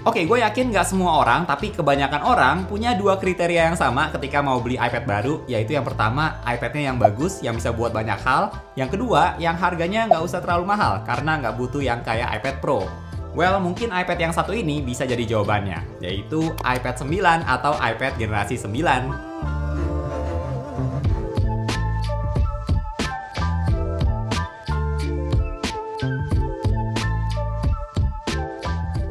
Oke, gue yakin nggak semua orang, tapi kebanyakan orang punya dua kriteria yang sama ketika mau beli iPad baru, yaitu yang pertama, iPad-nya yang bagus, yang bisa buat banyak hal. Yang kedua, yang harganya nggak usah terlalu mahal, karena nggak butuh yang kayak iPad Pro. Well, mungkin iPad yang satu ini bisa jadi jawabannya, yaitu iPad 9 atau iPad generasi 9.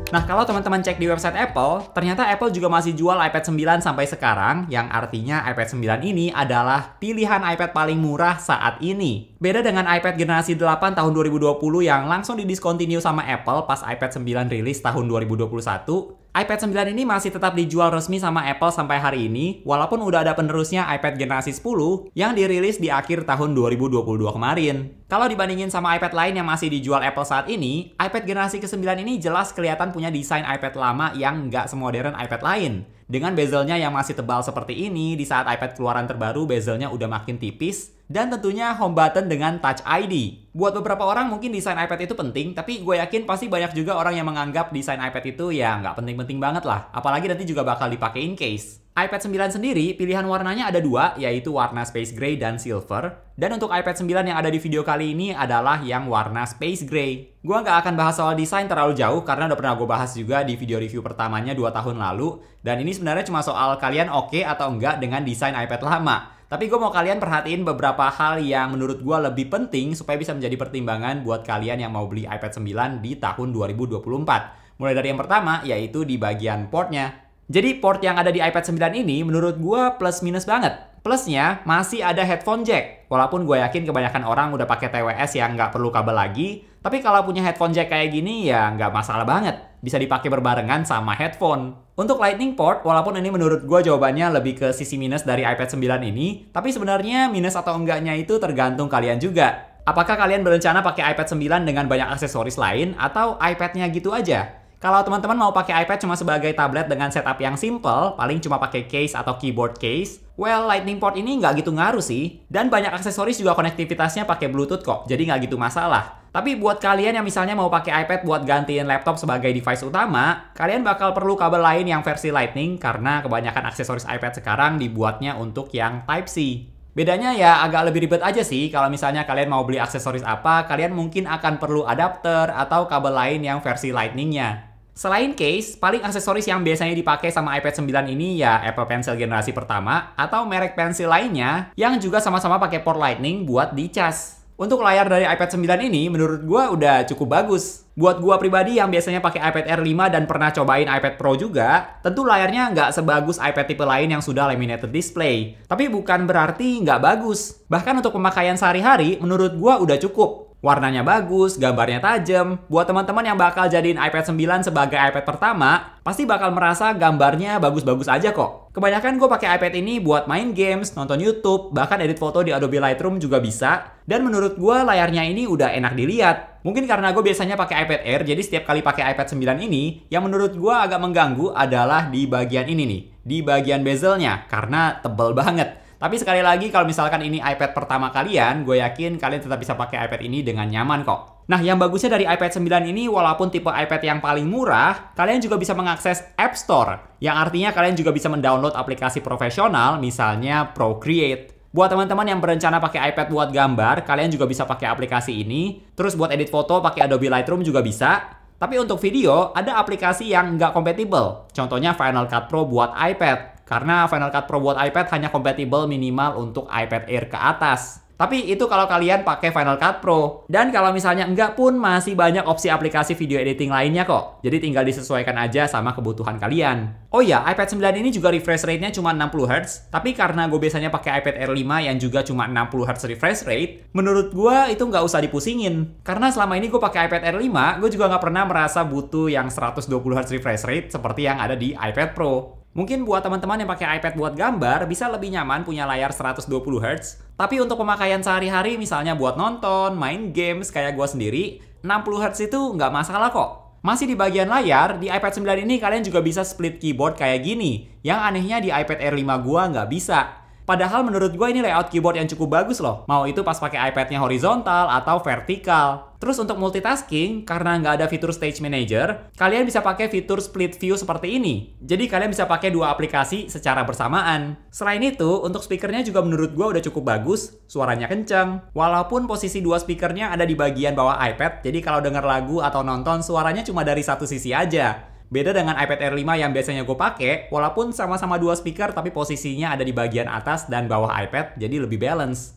Nah, kalau teman-teman cek di website Apple, ternyata Apple juga masih jual iPad 9 sampai sekarang, yang artinya iPad 9 ini adalah pilihan iPad paling murah saat ini. Beda dengan iPad generasi 8 tahun 2020 yang langsung didiscontinue sama Apple pas iPad 9 rilis tahun 2021, iPad 9 ini masih tetap dijual resmi sama Apple sampai hari ini, walaupun udah ada penerusnya iPad generasi 10 yang dirilis di akhir tahun 2022 kemarin. Kalau dibandingin sama iPad lain yang masih dijual Apple saat ini, iPad generasi ke-9 ini jelas kelihatan punya desain iPad lama yang nggak semodern iPad lain. Dengan bezelnya yang masih tebal seperti ini, di saat iPad keluaran terbaru bezelnya udah makin tipis, dan tentunya home button dengan Touch ID. Buat beberapa orang mungkin desain iPad itu penting, tapi gue yakin pasti banyak juga orang yang menganggap desain iPad itu ya nggak penting-penting banget lah. Apalagi nanti juga bakal dipakein case. iPad 9 sendiri, pilihan warnanya ada dua, yaitu warna Space Gray dan Silver. Dan untuk iPad 9 yang ada di video kali ini adalah yang warna Space Gray. Gue nggak akan bahas soal desain terlalu jauh, karena udah pernah gue bahas juga di video review pertamanya 2 tahun lalu. Dan ini sebenarnya cuma soal kalian oke atau enggak dengan desain iPad lama. Tapi gue mau kalian perhatiin beberapa hal yang menurut gue lebih penting supaya bisa menjadi pertimbangan buat kalian yang mau beli iPad 9 di tahun 2024. Mulai dari yang pertama, yaitu di bagian portnya. Jadi port yang ada di iPad 9 ini menurut gue plus minus banget. Plusnya masih ada headphone jack. Walaupun gue yakin kebanyakan orang udah pakai TWS yang nggak perlu kabel lagi. Tapi kalau punya headphone jack kayak gini ya nggak masalah banget. Bisa dipakai berbarengan sama headphone. Untuk Lightning port, walaupun ini menurut gue jawabannya lebih ke sisi minus dari iPad 9 ini. Tapi sebenarnya minus atau enggaknya itu tergantung kalian juga. Apakah kalian berencana pakai iPad 9 dengan banyak aksesoris lain atau iPad-nya gitu aja? Kalau teman-teman mau pakai iPad cuma sebagai tablet dengan setup yang simple, paling cuma pakai case atau keyboard case, well, Lightning port ini nggak gitu ngaruh sih. Dan banyak aksesoris juga konektivitasnya pakai Bluetooth kok, jadi nggak gitu masalah. Tapi buat kalian yang misalnya mau pakai iPad buat gantiin laptop sebagai device utama, kalian bakal perlu kabel lain yang versi Lightning karena kebanyakan aksesoris iPad sekarang dibuatnya untuk yang Type-C. Bedanya ya agak lebih ribet aja sih, kalau misalnya kalian mau beli aksesoris apa, kalian mungkin akan perlu adapter atau kabel lain yang versi Lightning-nya. Selain case, paling aksesoris yang biasanya dipakai sama iPad 9 ini ya Apple Pencil generasi pertama atau merek pensil lainnya yang juga sama-sama pakai port Lightning buat dicas. Untuk layar dari iPad 9 ini menurut gua udah cukup bagus. Buat gua pribadi yang biasanya pakai iPad Air 5 dan pernah cobain iPad Pro juga, tentu layarnya nggak sebagus iPad tipe lain yang sudah laminated display. Tapi bukan berarti nggak bagus. Bahkan untuk pemakaian sehari-hari menurut gua udah cukup. Warnanya bagus, gambarnya tajam. Buat teman-teman yang bakal jadiin iPad 9 sebagai iPad pertama, pasti bakal merasa gambarnya bagus-bagus aja kok. Kebanyakan gue pakai iPad ini buat main games, nonton YouTube, bahkan edit foto di Adobe Lightroom juga bisa. Dan menurut gue layarnya ini udah enak dilihat. Mungkin karena gue biasanya pakai iPad Air, jadi setiap kali pakai iPad 9 ini, yang menurut gue agak mengganggu adalah di bagian ini nih, di bagian bezelnya, karena tebel banget. Tapi sekali lagi kalau misalkan ini iPad pertama kalian, gue yakin kalian tetap bisa pakai iPad ini dengan nyaman kok. Nah, yang bagusnya dari iPad 9 ini, walaupun tipe iPad yang paling murah, kalian juga bisa mengakses App Store. Yang artinya kalian juga bisa mendownload aplikasi profesional, misalnya Procreate. Buat teman-teman yang berencana pakai iPad buat gambar, kalian juga bisa pakai aplikasi ini. Terus buat edit foto pakai Adobe Lightroom juga bisa. Tapi untuk video, ada aplikasi yang nggak kompatibel. Contohnya Final Cut Pro buat iPad. Karena Final Cut Pro buat iPad hanya kompatibel minimal untuk iPad Air ke atas. Tapi itu kalau kalian pakai Final Cut Pro. Dan kalau misalnya enggak pun masih banyak opsi aplikasi video editing lainnya kok. Jadi tinggal disesuaikan aja sama kebutuhan kalian. Oh iya, iPad 9 ini juga refresh rate-nya cuma 60Hz. Tapi karena gue biasanya pakai iPad Air 5 yang juga cuma 60Hz refresh rate, menurut gue itu nggak usah dipusingin. Karena selama ini gue pakai iPad Air 5, gue juga nggak pernah merasa butuh yang 120Hz refresh rate seperti yang ada di iPad Pro. Mungkin buat teman-teman yang pakai iPad buat gambar bisa lebih nyaman punya layar 120Hz. Tapi untuk pemakaian sehari-hari misalnya buat nonton, main games kayak gue sendiri, 60Hz itu nggak masalah kok. Masih di bagian layar, di iPad 9 ini kalian juga bisa split keyboard kayak gini. Yang anehnya di iPad Air 5 gua nggak bisa. Padahal menurut gue ini layout keyboard yang cukup bagus loh. Mau itu pas pakai iPad-nya horizontal atau vertikal. Terus untuk multitasking, karena nggak ada fitur Stage Manager, kalian bisa pakai fitur split view seperti ini. Jadi kalian bisa pakai dua aplikasi secara bersamaan. Selain itu, untuk speakernya juga menurut gue udah cukup bagus, suaranya kenceng. Walaupun posisi dua speakernya ada di bagian bawah iPad, jadi kalau denger lagu atau nonton, suaranya cuma dari satu sisi aja. Beda dengan iPad Air 5 yang biasanya gue pakai, walaupun sama-sama dua speaker tapi posisinya ada di bagian atas dan bawah iPad, jadi lebih balance.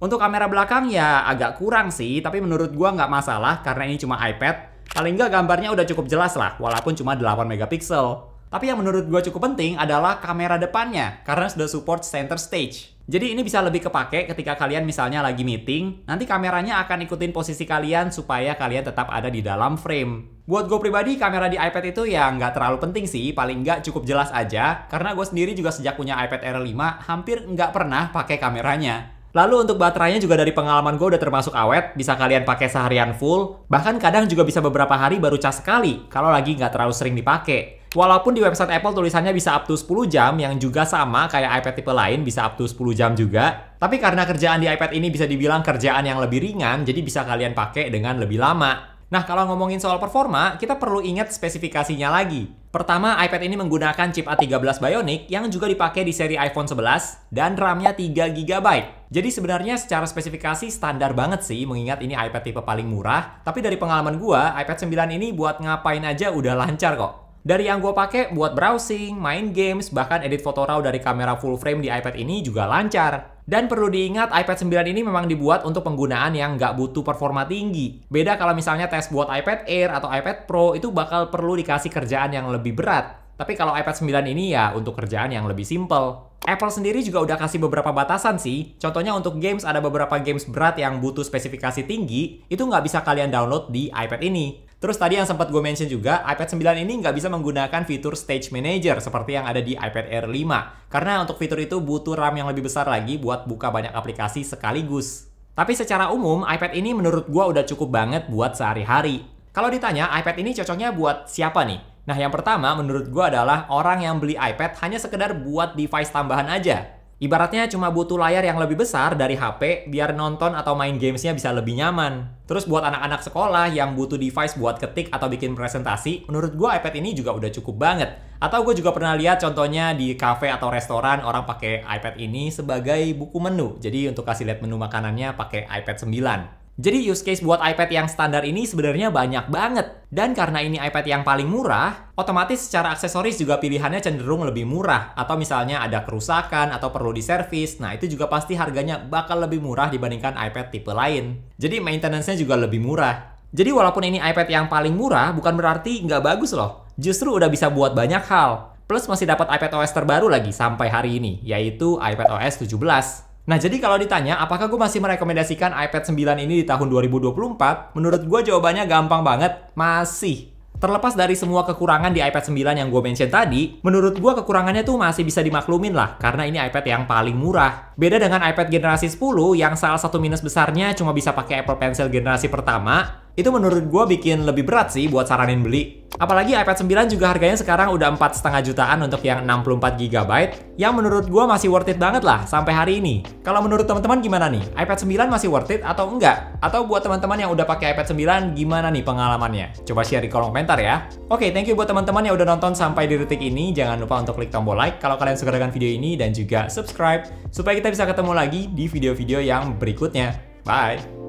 Untuk kamera belakang ya agak kurang sih, tapi menurut gua nggak masalah karena ini cuma iPad. Paling nggak gambarnya udah cukup jelas lah, walaupun cuma 8 megapiksel. Tapi yang menurut gua cukup penting adalah kamera depannya, karena sudah support center stage. Jadi ini bisa lebih kepake ketika kalian misalnya lagi meeting, nanti kameranya akan ikutin posisi kalian supaya kalian tetap ada di dalam frame. Buat gue pribadi, kamera di iPad itu ya nggak terlalu penting sih, paling nggak cukup jelas aja, karena gue sendiri juga sejak punya iPad Air 5 hampir nggak pernah pakai kameranya. Lalu untuk baterainya juga dari pengalaman gue udah termasuk awet, bisa kalian pakai seharian full, bahkan kadang juga bisa beberapa hari baru cas sekali, kalau lagi nggak terlalu sering dipakai. Walaupun di website Apple tulisannya bisa up to 10 jam, yang juga sama kayak iPad tipe lain bisa up to 10 jam juga. Tapi karena kerjaan di iPad ini bisa dibilang kerjaan yang lebih ringan, jadi bisa kalian pakai dengan lebih lama. Nah, kalau ngomongin soal performa, kita perlu ingat spesifikasinya lagi. Pertama, iPad ini menggunakan chip A13 Bionic yang juga dipakai di seri iPhone 11 dan RAM-nya 3 GB. Jadi sebenarnya secara spesifikasi standar banget sih, mengingat ini iPad tipe paling murah. Tapi dari pengalaman gua, iPad 9 ini buat ngapain aja udah lancar kok. Dari yang gue pakai buat browsing, main games, bahkan edit foto RAW dari kamera full frame di iPad ini juga lancar. Dan perlu diingat, iPad 9 ini memang dibuat untuk penggunaan yang nggak butuh performa tinggi. Beda kalau misalnya tes buat iPad Air atau iPad Pro, itu bakal perlu dikasih kerjaan yang lebih berat. Tapi kalau iPad 9 ini ya untuk kerjaan yang lebih simple. Apple sendiri juga udah kasih beberapa batasan sih. Contohnya untuk games, ada beberapa games berat yang butuh spesifikasi tinggi, itu nggak bisa kalian download di iPad ini. Terus tadi yang sempat gue mention juga, iPad 9 ini nggak bisa menggunakan fitur Stage Manager seperti yang ada di iPad Air 5. Karena untuk fitur itu butuh RAM yang lebih besar lagi buat buka banyak aplikasi sekaligus. Tapi secara umum, iPad ini menurut gue udah cukup banget buat sehari-hari. Kalau ditanya, iPad ini cocoknya buat siapa nih? Nah, yang pertama menurut gue adalah orang yang beli iPad hanya sekedar buat device tambahan aja. Ibaratnya cuma butuh layar yang lebih besar dari HP biar nonton atau main gamesnya bisa lebih nyaman. Terus buat anak-anak sekolah yang butuh device buat ketik atau bikin presentasi, menurut gue iPad ini juga udah cukup banget. Atau gue juga pernah lihat contohnya di cafe atau restoran orang pakai iPad ini sebagai buku menu. Jadi untuk kasih lihat menu makanannya pakai iPad 9. Jadi use case buat iPad yang standar ini sebenarnya banyak banget. Dan karena ini iPad yang paling murah, otomatis secara aksesoris juga pilihannya cenderung lebih murah. Atau misalnya ada kerusakan atau perlu diservis, nah itu juga pasti harganya bakal lebih murah dibandingkan iPad tipe lain. Jadi maintenance-nya juga lebih murah. Jadi walaupun ini iPad yang paling murah, bukan berarti nggak bagus loh. Justru udah bisa buat banyak hal. Plus masih dapat iPadOS terbaru lagi sampai hari ini, yaitu iPadOS 17. Nah, jadi kalau ditanya, apakah gue masih merekomendasikan iPad 9 ini di tahun 2024? Menurut gue jawabannya gampang banget, masih. Terlepas dari semua kekurangan di iPad 9 yang gue mention tadi, menurut gue kekurangannya tuh masih bisa dimaklumin lah, karena ini iPad yang paling murah. Beda dengan iPad generasi 10 yang salah satu minus besarnya cuma bisa pakai Apple Pencil generasi pertama, itu menurut gue bikin lebih berat sih buat saranin beli. Apalagi iPad 9 juga harganya sekarang udah 4,5 jutaan untuk yang 64 GB, yang menurut gue masih worth it banget lah sampai hari ini. Kalau menurut teman-teman gimana nih? iPad 9 masih worth it atau enggak? Atau buat teman-teman yang udah pakai iPad 9, gimana nih pengalamannya? Coba share di kolom komentar ya. Oke, thank you buat teman-teman yang udah nonton sampai di detik ini. Jangan lupa untuk klik tombol like kalau kalian suka dengan video ini dan juga subscribe supaya kita bisa ketemu lagi di video-video yang berikutnya. Bye!